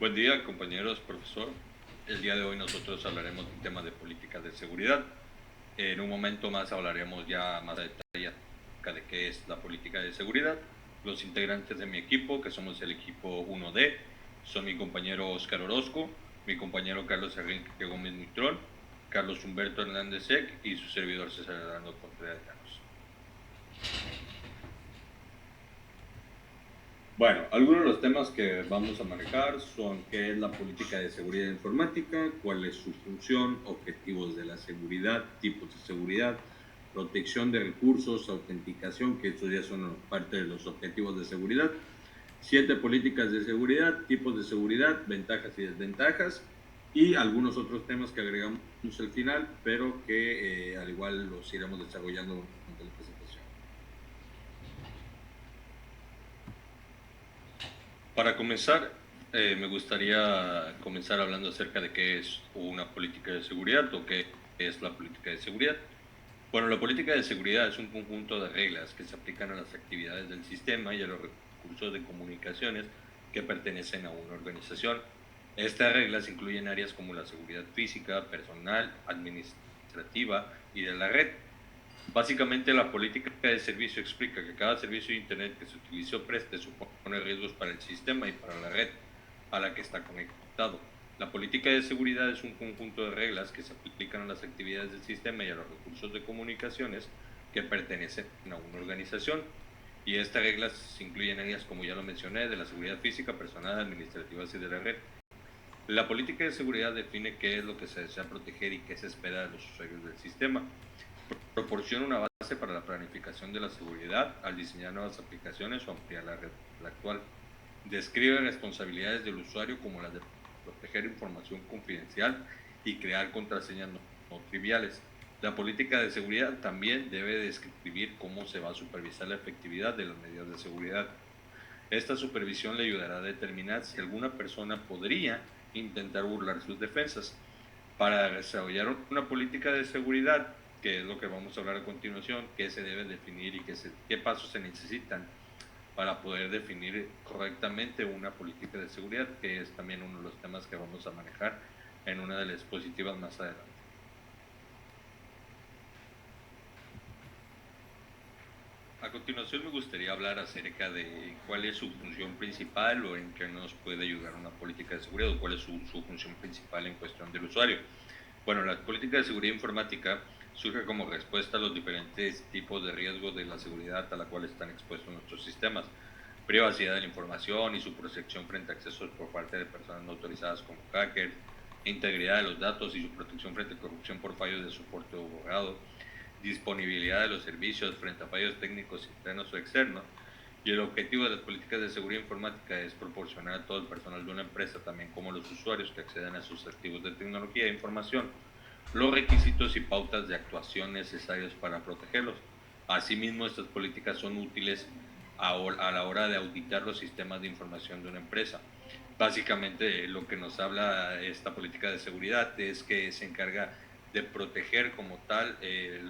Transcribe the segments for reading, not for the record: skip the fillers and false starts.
Buen día, compañeros, profesor. El día de hoy nosotros hablaremos de un tema de políticas de seguridad. En un momento más hablaremos ya más a detalle acerca de qué es la política de seguridad. Los integrantes de mi equipo, que somos el equipo 1D, son mi compañero Oscar Orozco, mi compañero Carlos Enrique Gómez Mitrón, Carlos Humberto Hernández Sec y su servidor César Hernando Contreras Llanos. Bueno, algunos de los temas que vamos a manejar son qué es la política de seguridad informática, cuál es su función, objetivos de la seguridad, tipos de seguridad, protección de recursos, autenticación, que estos ya son parte de los objetivos de seguridad, 7 políticas de seguridad, tipos de seguridad, ventajas y desventajas, y algunos otros temas que agregamos al final, pero que al igual los iremos desarrollando durante la presentación. Para comenzar, me gustaría comenzar hablando acerca de qué es una política de seguridad o qué es la política de seguridad. Bueno, la política de seguridad es un conjunto de reglas que se aplican a las actividades del sistema y a los recursos de comunicaciones que pertenecen a una organización. Estas reglas incluyen áreas como la seguridad física, personal, administrativa y de la red. Básicamente, la política de servicio explica que cada servicio de Internet que se utilice o preste supone riesgos para el sistema y para la red a la que está conectado. La política de seguridad es un conjunto de reglas que se aplican a las actividades del sistema y a los recursos de comunicaciones que pertenecen a una organización. Y estas reglas incluyen áreas, como ya lo mencioné, de la seguridad física, personal, administrativas y de la red. La política de seguridad define qué es lo que se desea proteger y qué se espera de los usuarios del sistema. Proporciona una base para la planificación de la seguridad al diseñar nuevas aplicaciones o ampliar la red actual. Describe responsabilidades del usuario como las de proteger información confidencial y crear contraseñas no triviales. La política de seguridad también debe describir cómo se va a supervisar la efectividad de las medidas de seguridad. Esta supervisión le ayudará a determinar si alguna persona podría intentar burlar sus defensas. Para desarrollar una política de seguridad, que es lo que vamos a hablar a continuación, qué se debe definir y qué pasos se necesitan para poder definir correctamente una política de seguridad, que es también uno de los temas que vamos a manejar en una de las diapositivas más adelante. A continuación me gustaría hablar acerca de cuál es su función principal o en qué nos puede ayudar una política de seguridad o cuál es su función principal en cuestión del usuario. Bueno, la política de seguridad informática surge como respuesta a los diferentes tipos de riesgos de la seguridad a la cual están expuestos nuestros sistemas. Privacidad de la información y su protección frente a accesos por parte de personas no autorizadas como hackers, integridad de los datos y su protección frente a corrupción por fallos de soporte o borrado, disponibilidad de los servicios frente a fallos técnicos internos o externos. Y el objetivo de las políticas de seguridad informática es proporcionar a todo el personal de una empresa, también como los usuarios que acceden a sus activos de tecnología e información, los requisitos y pautas de actuación necesarios para protegerlos. Asimismo, estas políticas son útiles a la hora de auditar los sistemas de información de una empresa. Básicamente, lo que nos habla esta política de seguridad es que se encarga de proteger como tal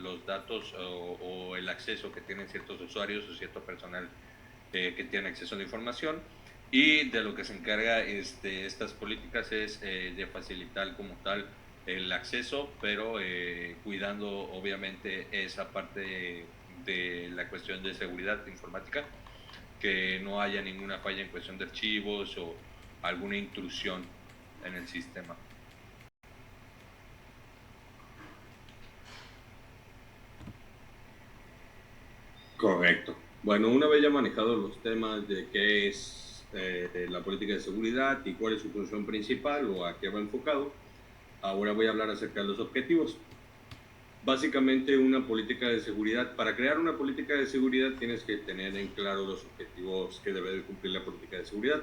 los datos o el acceso que tienen ciertos usuarios o cierto personal que tienen acceso a la información, y de lo que se encarga estas políticas es de facilitar como tal el acceso, pero cuidando obviamente esa parte de la cuestión de seguridad informática, que no haya ninguna falla en cuestión de archivos o alguna intrusión en el sistema. Correcto. Bueno, una vez ya manejados los temas de qué es la política de seguridad y cuál es su función principal o a qué va enfocado, ahora voy a hablar acerca de los objetivos. Básicamente, una política de seguridad, para crear una política de seguridad tienes que tener en claro los objetivos que debe de cumplir la política de seguridad.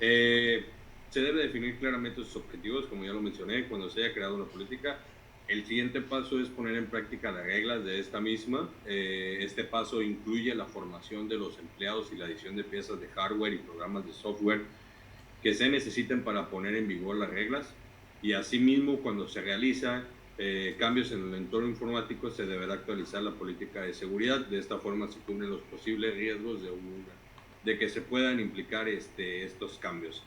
Se debe definir claramente sus objetivos, como ya lo mencioné, cuando se haya creado una política. El siguiente paso es poner en práctica las reglas de esta misma. Este paso incluye la formación de los empleados y la adición de piezas de hardware y programas de software que se necesiten para poner en vigor las reglas. Y asimismo, cuando se realizan cambios en el entorno informático, se deberá actualizar la política de seguridad. De esta forma se cubren los posibles riesgos de que se puedan implicar estos cambios.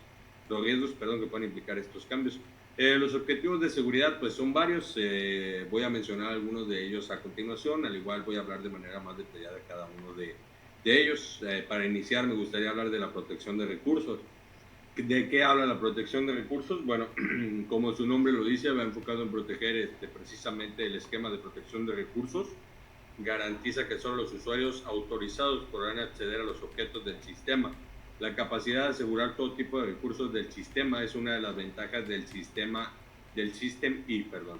perdón, que pueden implicar estos cambios. Los objetivos de seguridad pues son varios, voy a mencionar algunos de ellos a continuación, al igual voy a hablar de manera más detallada de cada uno de ellos. Para iniciar me gustaría hablar de la protección de recursos. ¿De qué habla la protección de recursos? Bueno, como su nombre lo dice, va enfocado en proteger precisamente el esquema de protección de recursos. Garantiza que solo los usuarios autorizados podrán acceder a los objetos del sistema. La capacidad de asegurar todo tipo de recursos del sistema es una de las ventajas del sistema, del System I, perdón.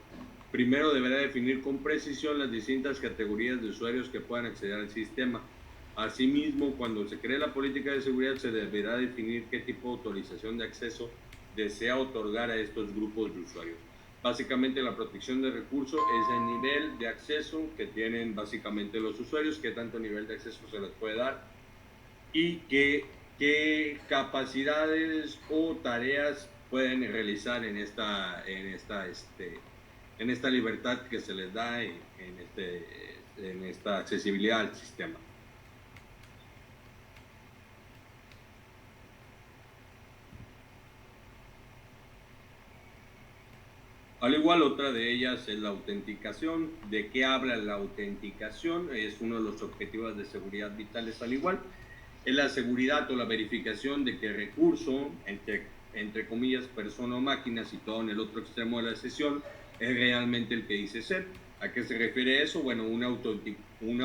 Primero deberá definir con precisión las distintas categorías de usuarios que puedan acceder al sistema. Asimismo, cuando se cree la política de seguridad, se deberá definir qué tipo de autorización de acceso desea otorgar a estos grupos de usuarios. Básicamente, la protección de recursos es el nivel de acceso que tienen básicamente los usuarios, qué tanto nivel de acceso se les puede dar y qué capacidades o tareas pueden realizar en esta libertad que se les da en esta accesibilidad al sistema. Al igual, otra de ellas es la autenticación. ¿De qué habla la autenticación? Es uno de los objetivos de seguridad vitales al igual. Es la seguridad o la verificación de que el recurso, entre comillas, persona o máquina, situado en el otro extremo de la sesión, es realmente el que dice ser. ¿A qué se refiere eso? Bueno, una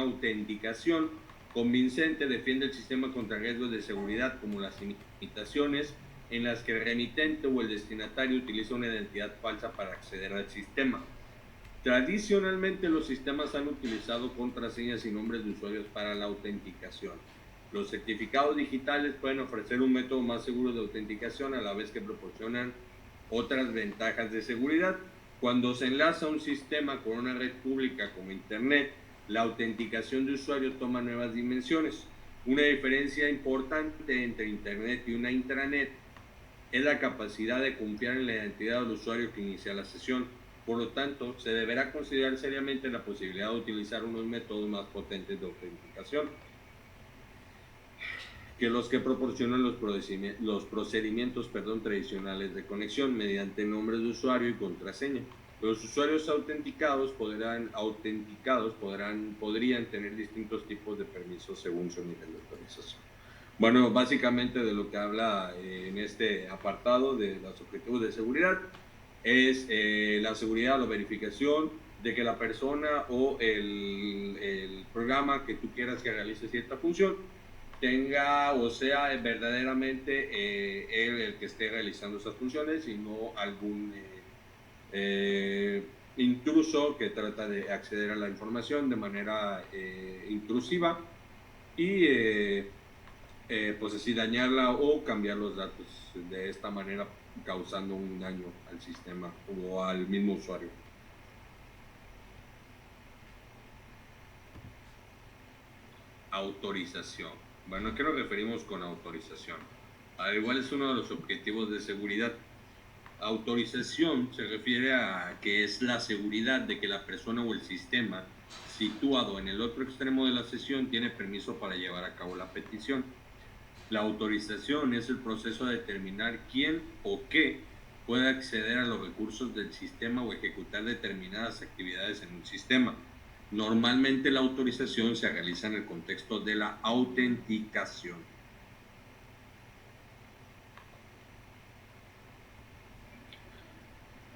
autenticación convincente defiende el sistema contra riesgos de seguridad como las imitaciones, en las que el remitente o el destinatario utiliza una identidad falsa para acceder al sistema. Tradicionalmente los sistemas han utilizado contraseñas y nombres de usuarios para la autenticación. Los certificados digitales pueden ofrecer un método más seguro de autenticación a la vez que proporcionan otras ventajas de seguridad. Cuando se enlaza un sistema con una red pública como Internet, la autenticación de usuario toma nuevas dimensiones. Una diferencia importante entre Internet y una intranet es la capacidad de confiar en la identidad del usuario que inicia la sesión. Por lo tanto, se deberá considerar seriamente la posibilidad de utilizar unos métodos más potentes de autenticación que los que proporcionan los procedimientos tradicionales de conexión mediante nombres de usuario y contraseña. Los usuarios autenticados podrían tener distintos tipos de permisos según su nivel de autorización. Bueno, básicamente de lo que habla en este apartado de los objetivos de seguridad es la seguridad o la verificación de que la persona o el programa que tú quieras que realice cierta función tenga o sea verdaderamente él el que esté realizando esas funciones y no algún intruso que trata de acceder a la información de manera intrusiva y pues así dañarla o cambiar los datos de esta manera, causando un daño al sistema o al mismo usuario. Autorización. Bueno, ¿a qué nos referimos con autorización? Al igual es uno de los objetivos de seguridad. Autorización se refiere a que es la seguridad de que la persona o el sistema situado en el otro extremo de la sesión tiene permiso para llevar a cabo la petición. La autorización es el proceso de determinar quién o qué puede acceder a los recursos del sistema o ejecutar determinadas actividades en un sistema. Normalmente la autorización se realiza en el contexto de la autenticación.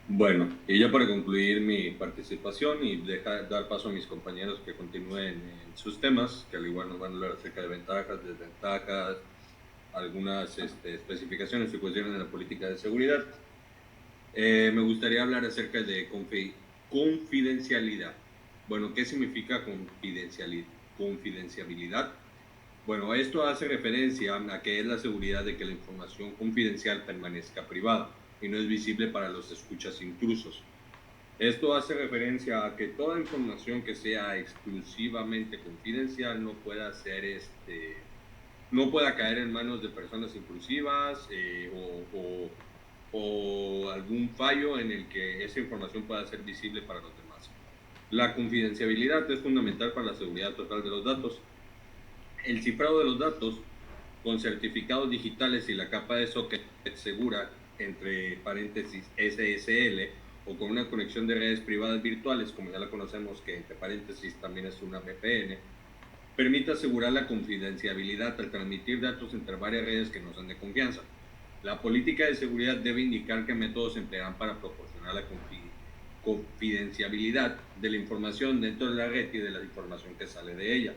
Bueno, y ya para concluir mi participación y dar paso a mis compañeros que continúen en sus temas, que al igual nos van a hablar acerca de ventajas, desventajas, algunas especificaciones y cuestiones de la política de seguridad. Me gustaría hablar acerca de confidencialidad. Bueno, ¿qué significa confidencialidad? Bueno, esto hace referencia a que es la seguridad de que la información confidencial permanezca privada y no es visible para los escuchas intrusos. Esto hace referencia a que toda información que sea exclusivamente confidencial no pueda ser no pueda caer en manos de personas intrusivas o algún fallo en el que esa información pueda ser visible para los demás. La confidencialidad es fundamental para la seguridad total de los datos. El cifrado de los datos con certificados digitales y la capa de socket segura, entre paréntesis SSL, o con una conexión de redes privadas virtuales, como ya la conocemos, que entre paréntesis también es una VPN, permite asegurar la confidencialidad al transmitir datos entre varias redes que no sean de confianza. La política de seguridad debe indicar qué métodos se emplearán para proporcionar la confidencialidad de la información dentro de la red y de la información que sale de ella.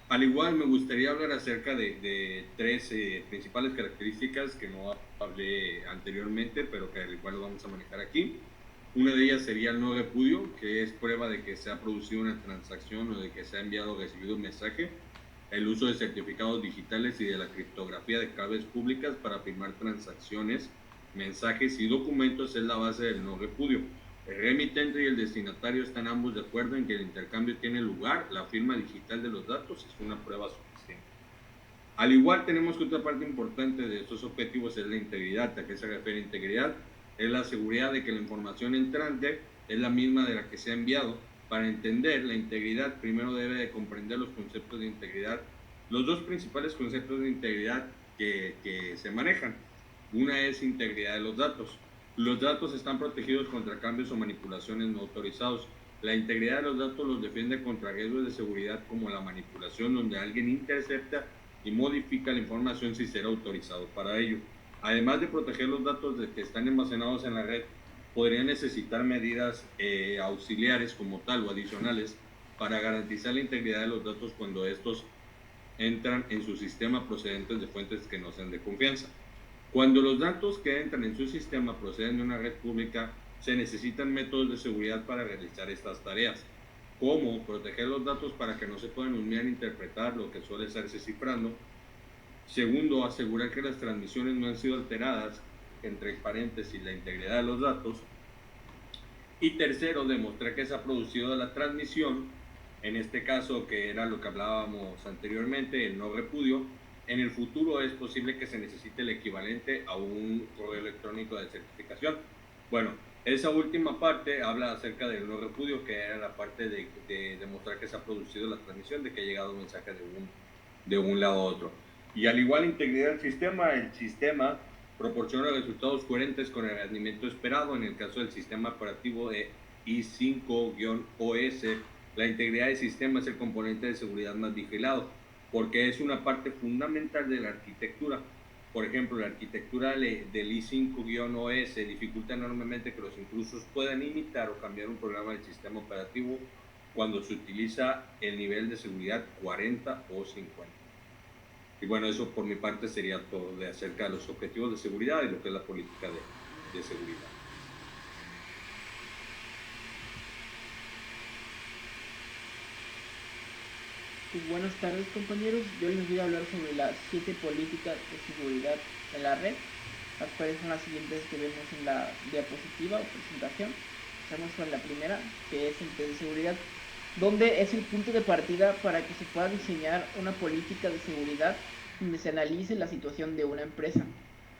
Al igual, me gustaría hablar acerca de tres principales características que no hablé anteriormente, pero que al igual lo vamos a manejar aquí. Una de ellas sería el no repudio, que es prueba de que se ha producido una transacción o de que se ha enviado o recibido un mensaje. El uso de certificados digitales y de la criptografía de claves públicas para firmar transacciones, mensajes y documentos es la base del no repudio. El remitente y el destinatario están ambos de acuerdo en que el intercambio tiene lugar. La firma digital de los datos es una prueba suficiente. Al igual, tenemos que otra parte importante de estos objetivos es la integridad. ¿A qué se refiere integridad? Es la seguridad de que la información entrante es la misma de la que se ha enviado. Para entender la integridad, primero debe de comprender los conceptos de integridad. Los dos principales conceptos de integridad que se manejan. Una es integridad de los datos. Los datos están protegidos contra cambios o manipulaciones no autorizados. La integridad de los datos los defiende contra riesgos de seguridad como la manipulación, donde alguien intercepta y modifica la información sin ser autorizado para ello. Además de proteger los datos que están almacenados en la red, podría necesitar medidas auxiliares como tal o adicionales para garantizar la integridad de los datos cuando estos entran en su sistema procedentes de fuentes que no sean de confianza. Cuando los datos que entran en su sistema proceden de una red pública, se necesitan métodos de seguridad para realizar estas tareas, como proteger los datos para que no se puedan husmear e interpretar lo que suele estarse cifrando. Segundo, asegurar que las transmisiones no han sido alteradas, entre paréntesis, la integridad de los datos. Y tercero, demostrar que se ha producido la transmisión, en este caso que era lo que hablábamos anteriormente, el no repudio. En el futuro es posible que se necesite el equivalente a un correo electrónico de certificación. Bueno, esa última parte habla acerca del no repudio, que era la parte de demostrar que se ha producido la transmisión, de que ha llegado un mensaje de un lado a otro. Y al igual integridad del sistema, el sistema proporciona resultados coherentes con el rendimiento esperado. En el caso del sistema operativo de i5-OS, la integridad del sistema es el componente de seguridad más vigilado, porque es una parte fundamental de la arquitectura. Por ejemplo, la arquitectura del i5-OS dificulta enormemente que los intrusos puedan imitar o cambiar un programa del sistema operativo cuando se utiliza el nivel de seguridad 40 o 50. Y bueno, eso por mi parte sería todo de acerca de los objetivos de seguridad y lo que es la política de seguridad. Pues buenas tardes, compañeros. Yo les voy a hablar sobre las 7 políticas de seguridad en la red, las cuales son las siguientes que vemos en la diapositiva o presentación. Empezamos con la primera, que es el test de seguridad, donde es el punto de partida para que se pueda diseñar una política de seguridad donde se analice la situación de una empresa.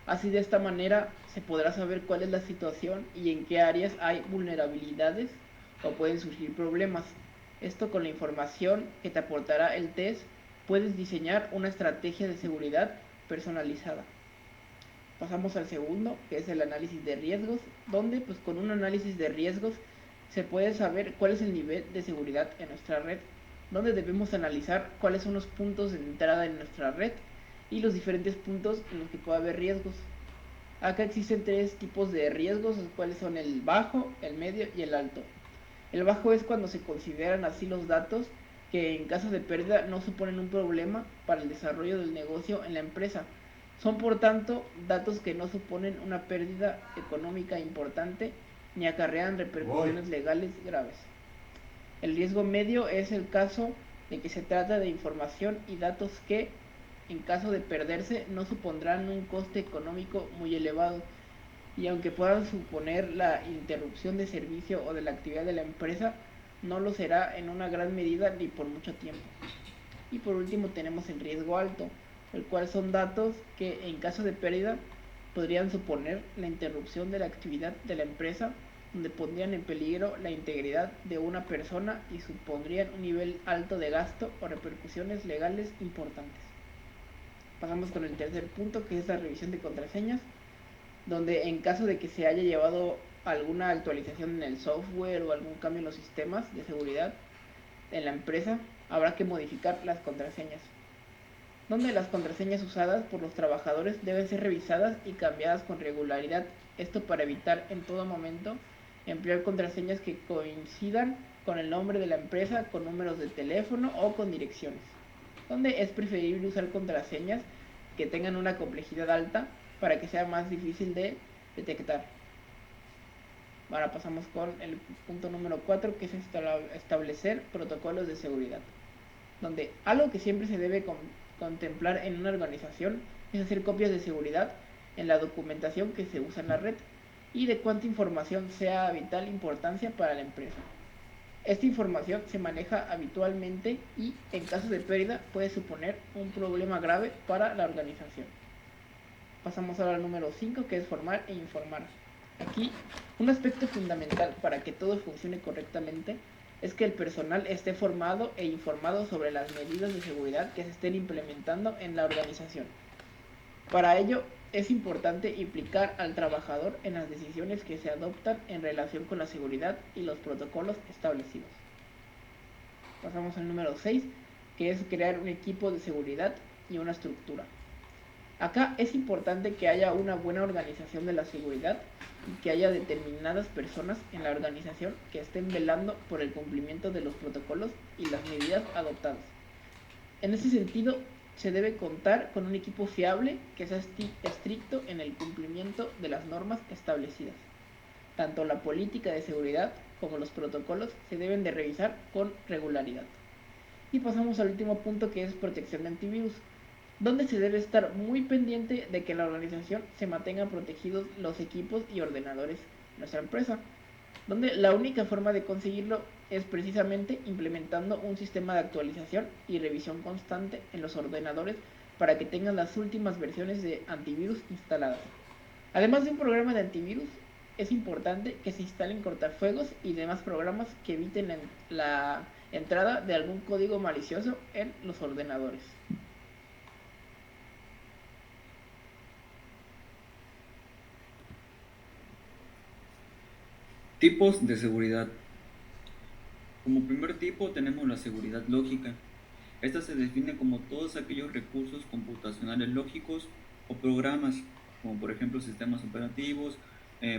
Así, de esta manera se podrá saber cuál es la situación y en qué áreas hay vulnerabilidades o pueden surgir problemas. Esto, con la información que te aportará el test, puedes diseñar una estrategia de seguridad personalizada. Pasamos al segundo, que es el análisis de riesgos, donde pues con un análisis de riesgos se puede saber cuál es el nivel de seguridad en nuestra red, donde debemos analizar cuáles son los puntos de entrada en nuestra red y los diferentes puntos en los que puede haber riesgos. Acá existen 3 tipos de riesgos, los cuales son el bajo, el medio y el alto. El bajo es cuando se consideran así los datos que en caso de pérdida no suponen un problema para el desarrollo del negocio en la empresa. Son, por tanto, datos que no suponen una pérdida económica importante ni acarrean repercusiones legales graves. El riesgo medio es el caso de que se trata de información y datos que, en caso de perderse, no supondrán un coste económico muy elevado, y aunque puedan suponer la interrupción de servicio o de la actividad de la empresa, no lo será en una gran medida ni por mucho tiempo. Y por último tenemos el riesgo alto, el cual son datos que en caso de pérdida podrían suponer la interrupción de la actividad de la empresa, donde pondrían en peligro la integridad de una persona y supondrían un nivel alto de gasto o repercusiones legales importantes. Pasamos con el tercer punto, que es la revisión de contraseñas, donde en caso de que se haya llevado alguna actualización en el software o algún cambio en los sistemas de seguridad en la empresa, habrá que modificar las contraseñas, donde las contraseñas usadas por los trabajadores deben ser revisadas y cambiadas con regularidad, esto para evitar en todo momento emplear contraseñas que coincidan con el nombre de la empresa, con números de teléfono o con direcciones, donde es preferible usar contraseñas que tengan una complejidad alta para que sea más difícil de detectar. Ahora pasamos con el punto número 4, que es establecer protocolos de seguridad, donde algo que siempre se debe contemplar en una organización es hacer copias de seguridad en la documentación que se usa en la red y de cuánta información sea de vital importancia para la empresa. Esta información se maneja habitualmente y en caso de pérdida puede suponer un problema grave para la organización. Pasamos ahora al número 5, que es formar e informar. Aquí, un aspecto fundamental para que todo funcione correctamente es que el personal esté formado e informado sobre las medidas de seguridad que se estén implementando en la organización. Para ello, es importante implicar al trabajador en las decisiones que se adoptan en relación con la seguridad y los protocolos establecidos. Pasamos al número 6, que es crear un equipo de seguridad y una estructura. Acá es importante que haya una buena organización de la seguridad y que haya determinadas personas en la organización que estén velando por el cumplimiento de los protocolos y las medidas adoptadas. En ese sentido, se debe contar con un equipo fiable que sea estricto en el cumplimiento de las normas establecidas. Tanto la política de seguridad como los protocolos se deben de revisar con regularidad. Y pasamos al último punto, que es protección de antivirus, donde se debe estar muy pendiente de que en la organización se mantengan protegidos los equipos y ordenadores de nuestra empresa, donde la única forma de conseguirlo es precisamente implementando un sistema de actualización y revisión constante en los ordenadores para que tengan las últimas versiones de antivirus instaladas. Además de un programa de antivirus, es importante que se instalen cortafuegos y demás programas que eviten la entrada de algún código malicioso en los ordenadores. Tipos de seguridad. Como primer tipo tenemos la seguridad lógica. Esta se define como todos aquellos recursos computacionales lógicos o programas, como por ejemplo sistemas operativos,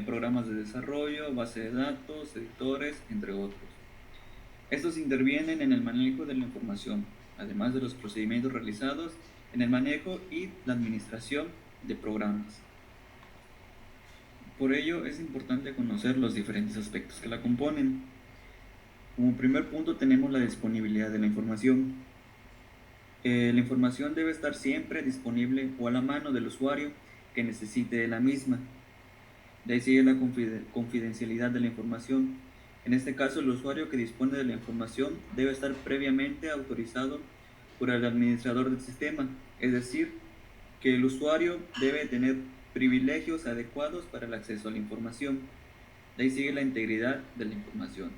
programas de desarrollo, base de datos, editores, entre otros. Estos intervienen en el manejo de la información, además de los procedimientos realizados en el manejo y la administración de programas. Por ello es importante conocer los diferentes aspectos que la componen. Como primer punto tenemos la disponibilidad de la información. La información debe estar siempre disponible o a la mano del usuario que necesite de la misma. De ahí sigue la confidencialidad de la información. En este caso, el usuario que dispone de la información debe estar previamente autorizado por el administrador del sistema, es decir, que el usuario debe tener privilegios adecuados para el acceso a la información. De ahí sigue la integridad de la información.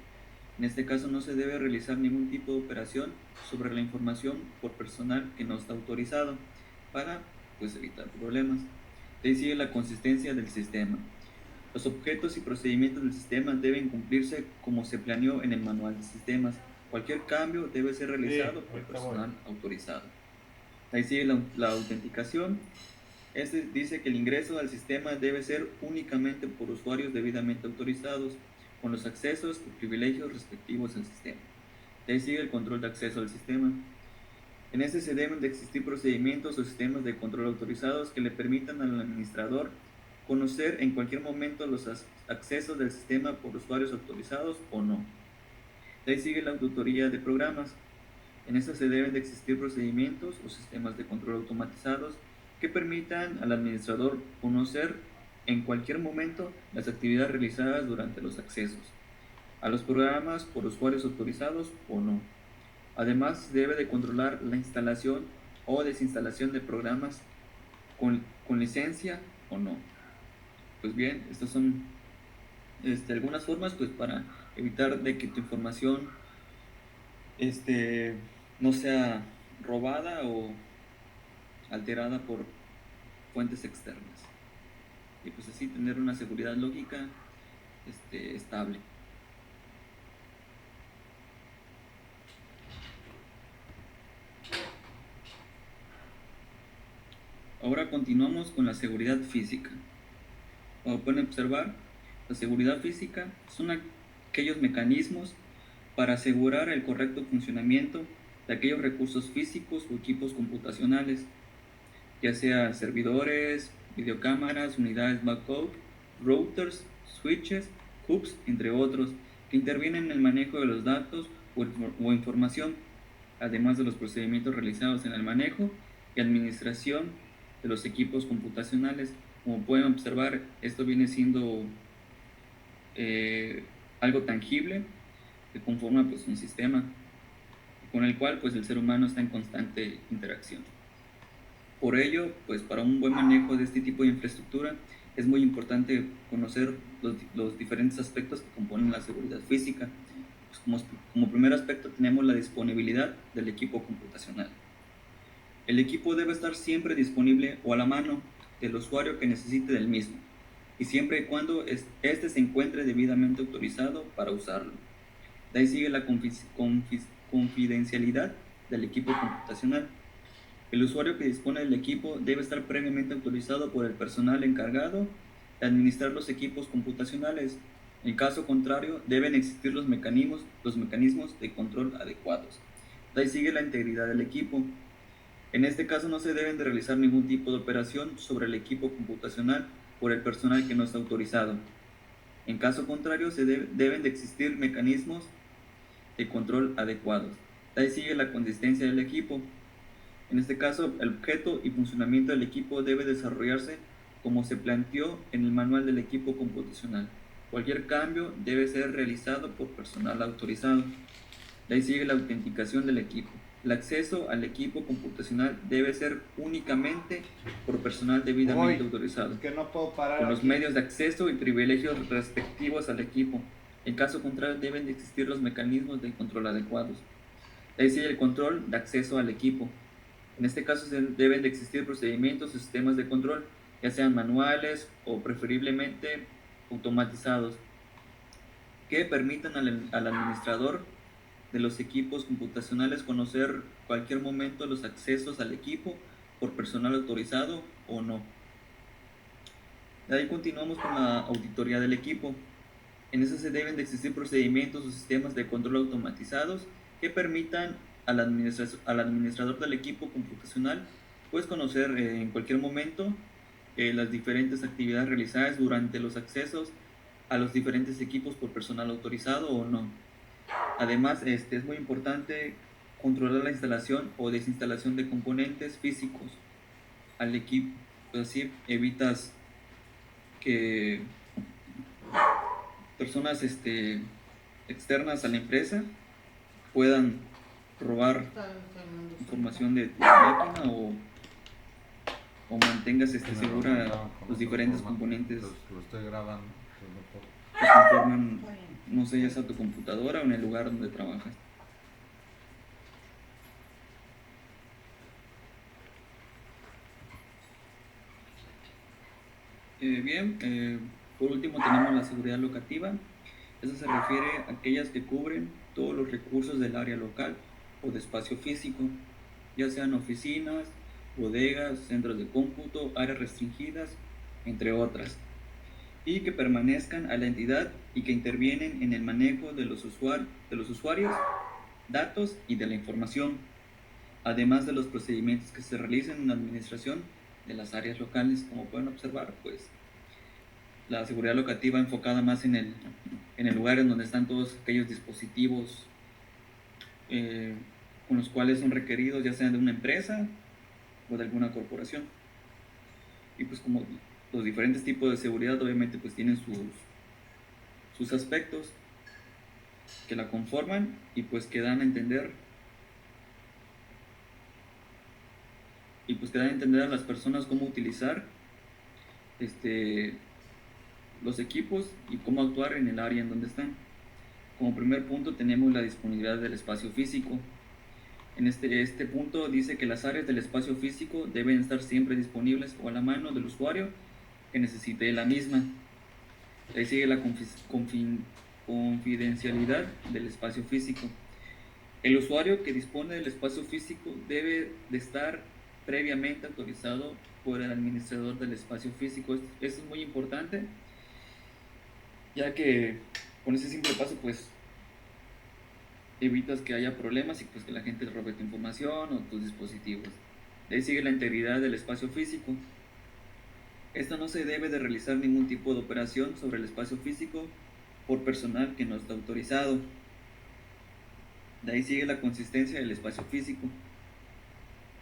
En este caso no se debe realizar ningún tipo de operación sobre la información por personal que no está autorizado para evitar problemas. De ahí sigue la consistencia del sistema. Los objetos y procedimientos del sistema deben cumplirse como se planeó en el manual de sistemas. Cualquier cambio debe ser realizado por personal autorizado. De ahí sigue la autenticación. Este dice que el ingreso al sistema debe ser únicamente por usuarios debidamente autorizados, con los accesos y privilegios respectivos al sistema. De ahí sigue el control de acceso al sistema. En este se deben de existir procedimientos o sistemas de control autorizados que le permitan al administrador conocer en cualquier momento los accesos del sistema por usuarios autorizados o no. De ahí sigue la auditoría de programas. En esta se deben de existir procedimientos o sistemas de control automatizados que permitan al administrador conocer en cualquier momento las actividades realizadas durante los accesos a los programas por usuarios autorizados o no. Además, debe de controlar la instalación o desinstalación de programas con licencia o no. Pues bien, estas son algunas formas para evitar de que tu información no sea robada o alterada por fuentes externas. Y pues así tener una seguridad lógica estable. Ahora continuamos con la seguridad física. Como pueden observar, la seguridad física son aquellos mecanismos para asegurar el correcto funcionamiento de aquellos recursos físicos o equipos computacionales, ya sea servidores, videocámaras, unidades backup, routers, switches, hubs, entre otros, que intervienen en el manejo de los datos o información, además de los procedimientos realizados en el manejo y administración de los equipos computacionales. Como pueden observar, esto viene siendo algo tangible que conforma pues un sistema con el cual pues el ser humano está en constante interacción. Por ello, pues para un buen manejo de este tipo de infraestructura es muy importante conocer los diferentes aspectos que componen la seguridad física. Pues como primer aspecto tenemos la disponibilidad del equipo computacional. El equipo debe estar siempre disponible o a la mano del usuario que necesite del mismo, y siempre y cuando éste se encuentre debidamente autorizado para usarlo. De ahí sigue la confidencialidad del equipo computacional. El usuario que dispone del equipo debe estar previamente autorizado por el personal encargado de administrar los equipos computacionales. En caso contrario, deben existir los mecanismos de control adecuados. De ahí sigue la integridad del equipo. En este caso no se deben de realizar ningún tipo de operación sobre el equipo computacional por el personal que no está autorizado. En caso contrario, deben de existir mecanismos de control adecuados. De ahí sigue la consistencia del equipo. En este caso, el objeto y funcionamiento del equipo debe desarrollarse como se planteó en el manual del equipo computacional. Cualquier cambio debe ser realizado por personal autorizado. De ahí sigue la autenticación del equipo. El acceso al equipo computacional debe ser únicamente por personal debidamente autorizado, que no puedo parar con los aquí. medios de acceso y privilegios respectivos al equipo. En caso contrario, deben de existir los mecanismos de control adecuados. De ahí sigue el control de acceso al equipo. En este caso deben de existir procedimientos o sistemas de control, ya sean manuales o preferiblemente automatizados, que permitan al administrador de los equipos computacionales conocer cualquier momento los accesos al equipo por personal autorizado o no. De ahí continuamos con la auditoría del equipo. En eso se deben de existir procedimientos o sistemas de control automatizados que permitan al administrador del equipo computacional pues conocer en cualquier momento las diferentes actividades realizadas durante los accesos a los diferentes equipos por personal autorizado o no. Además, es muy importante controlar la instalación o desinstalación de componentes físicos al equipo, pues así evitas que personas externas a la empresa puedan robar información de tu máquina o mantengas segura los diferentes componentes Lo estoy grabando. que conforman, no sé, ya sea tu computadora o en el lugar donde trabajas. Por último tenemos la seguridad locativa. Eso se refiere a aquellas que cubren todos los recursos del área local o de espacio físico, ya sean oficinas, bodegas, centros de cómputo, áreas restringidas, entre otras, y que permanezcan a la entidad y que intervienen en el manejo de los usuarios, datos y de la información, además de los procedimientos que se realicen en la administración de las áreas locales. Como pueden observar, pues la seguridad locativa enfocada más en el lugar en donde están todos aquellos dispositivos con los cuales son requeridos, ya sean de una empresa o de alguna corporación. Y pues como los diferentes tipos de seguridad obviamente pues tienen sus aspectos que la conforman y pues que dan a entender a las personas cómo utilizar los equipos y cómo actuar en el área en donde están. Como primer punto tenemos la disponibilidad del espacio físico. En este punto dice que las áreas del espacio físico deben estar siempre disponibles o a la mano del usuario que necesite la misma. Ahí sigue la confidencialidad del espacio físico. El usuario que dispone del espacio físico debe de estar previamente autorizado por el administrador del espacio físico. Esto es muy importante, ya que con ese simple paso pues evitas que haya problemas y pues que la gente robe tu información o tus dispositivos. De ahí sigue la integridad del espacio físico. Esto no se debe de realizar ningún tipo de operación sobre el espacio físico por personal que no está autorizado. De ahí sigue la consistencia del espacio físico.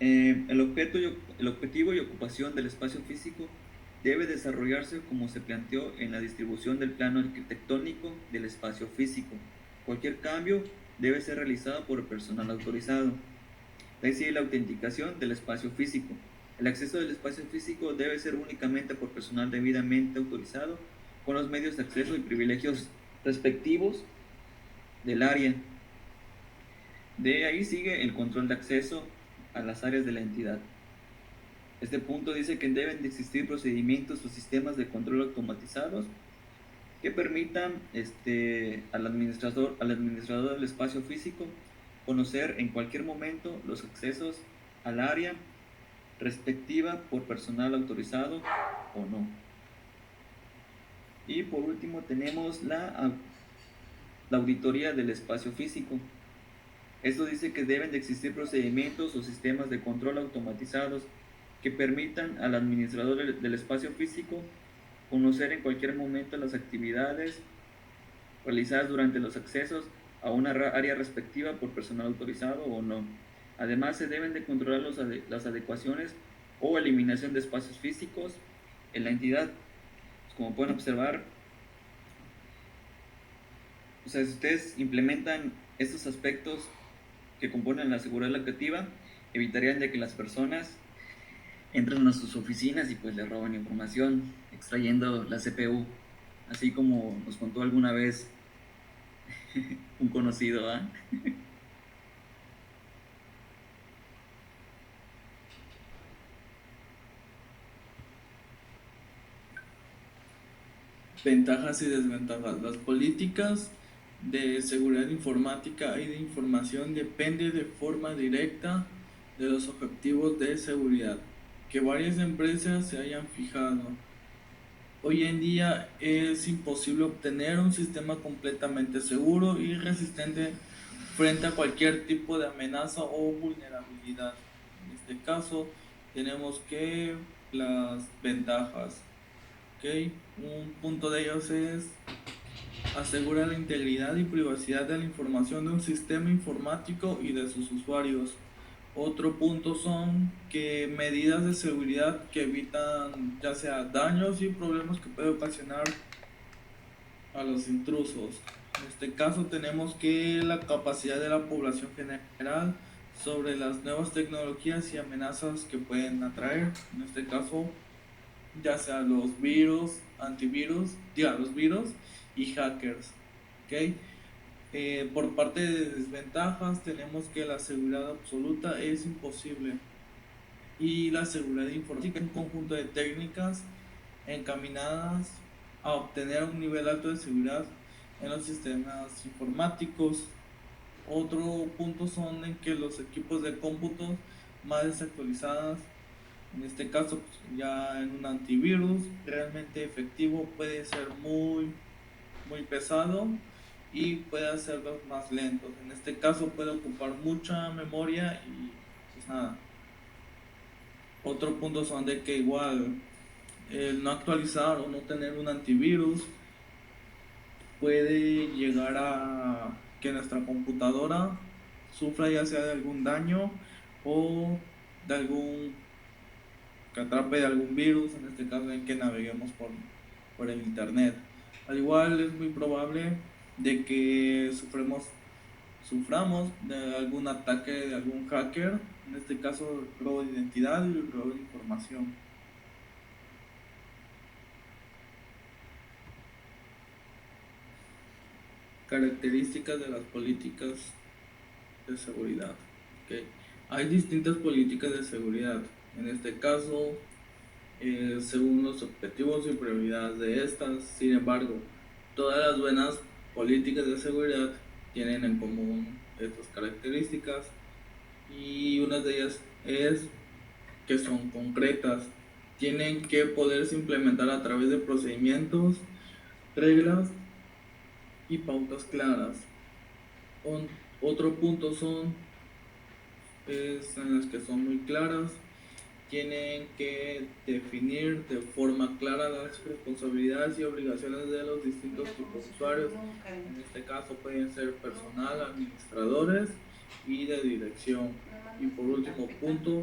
El objetivo y ocupación del espacio físico debe desarrollarse como se planteó en la distribución del plano arquitectónico del espacio físico. Cualquier cambio debe ser realizado por el personal autorizado. De ahí sigue la autenticación del espacio físico. El acceso del espacio físico debe ser únicamente por personal debidamente autorizado con los medios de acceso y privilegios respectivos del área. De ahí sigue el control de acceso a las áreas de la entidad. Este punto dice que deben de existir procedimientos o sistemas de control automatizados que permitan al administrador del espacio físico conocer en cualquier momento los accesos al área respectiva por personal autorizado o no. Y por último tenemos la auditoría del espacio físico. Esto dice que deben de existir procedimientos o sistemas de control automatizados que permitan al administrador del espacio físico conocer en cualquier momento las actividades realizadas durante los accesos a una área respectiva por personal autorizado o no. Además, se deben de controlar las adecuaciones o eliminación de espacios físicos en la entidad. Pues como pueden observar, o sea, si ustedes implementan estos aspectos que componen la seguridad locativa, evitarían de que las personas entren a sus oficinas y pues le roban información extrayendo la CPU, así como nos contó alguna vez un conocido, ¿eh? Ventajas y desventajas. Las políticas de seguridad informática y de información dependen de forma directa de los objetivos de seguridad que varias empresas se hayan fijado. Hoy en día es imposible obtener un sistema completamente seguro y resistente frente a cualquier tipo de amenaza o vulnerabilidad. En este caso tenemos que las ventajas. ¿Okay? Un punto de ellos es asegurar la integridad y privacidad de la información de un sistema informático y de sus usuarios. Otro punto son que medidas de seguridad que evitan ya sea daños y problemas que puede ocasionar a los intrusos. En este caso tenemos que la capacidad de la población general sobre las nuevas tecnologías y amenazas que pueden atraer. En este caso ya sea los virus, antivirus, los virus y hackers. ¿Okay? Por parte de desventajas tenemos que la seguridad absoluta es imposible y la seguridad informática es un conjunto de técnicas encaminadas a obtener un nivel alto de seguridad en los sistemas informáticos. Otro punto son en que los equipos de cómputo más desactualizadas, en este caso pues, ya en un antivirus realmente efectivo, puede ser muy pesado y puede hacerlos más lentos. En este caso puede ocupar mucha memoria y pues nada. Otro punto son de que igual el no actualizar o no tener un antivirus puede llegar a que nuestra computadora sufra ya sea de algún daño o de algún que atrape de algún virus, en este caso en que naveguemos por el internet. Al igual es muy probable de que suframos de algún ataque de algún hacker, en este caso el robo de identidad y el robo de información. Características de las políticas de seguridad. Ok. Hay distintas políticas de seguridad. En este caso, según los objetivos y prioridades de estas, sin embargo, todas las buenas políticas de seguridad tienen en común estas características y una de ellas es que son concretas. Tienen que poderse implementar a través de procedimientos, reglas y pautas claras. Otro punto es en las que son muy claras. Tienen que definir de forma clara las responsabilidades y obligaciones de los distintos tipos de usuarios. En este caso pueden ser personal, administradores y de dirección. Y por último punto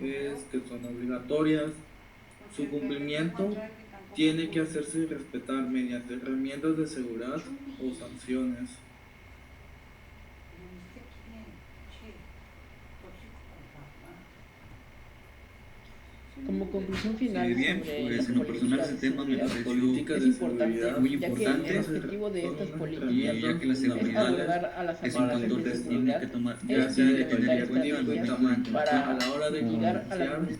es que son obligatorias. Su cumplimiento tiene que hacerse respetar mediante herramientas de seguridad o sanciones. Como conclusión final, Sí, bien, sobre pues las en lo personal políticas ese de tema me seguridad, pareció Políticas es de importante, seguridad muy ya que importante. el objetivo de estas políticas Y ya que la es seguridad abordar a las es un amenazas factor de que se tiene seguridad, que tomar, es sea de implementar cualquier tipo y estrategias tamaño para a la hora de mitigar a las iniciar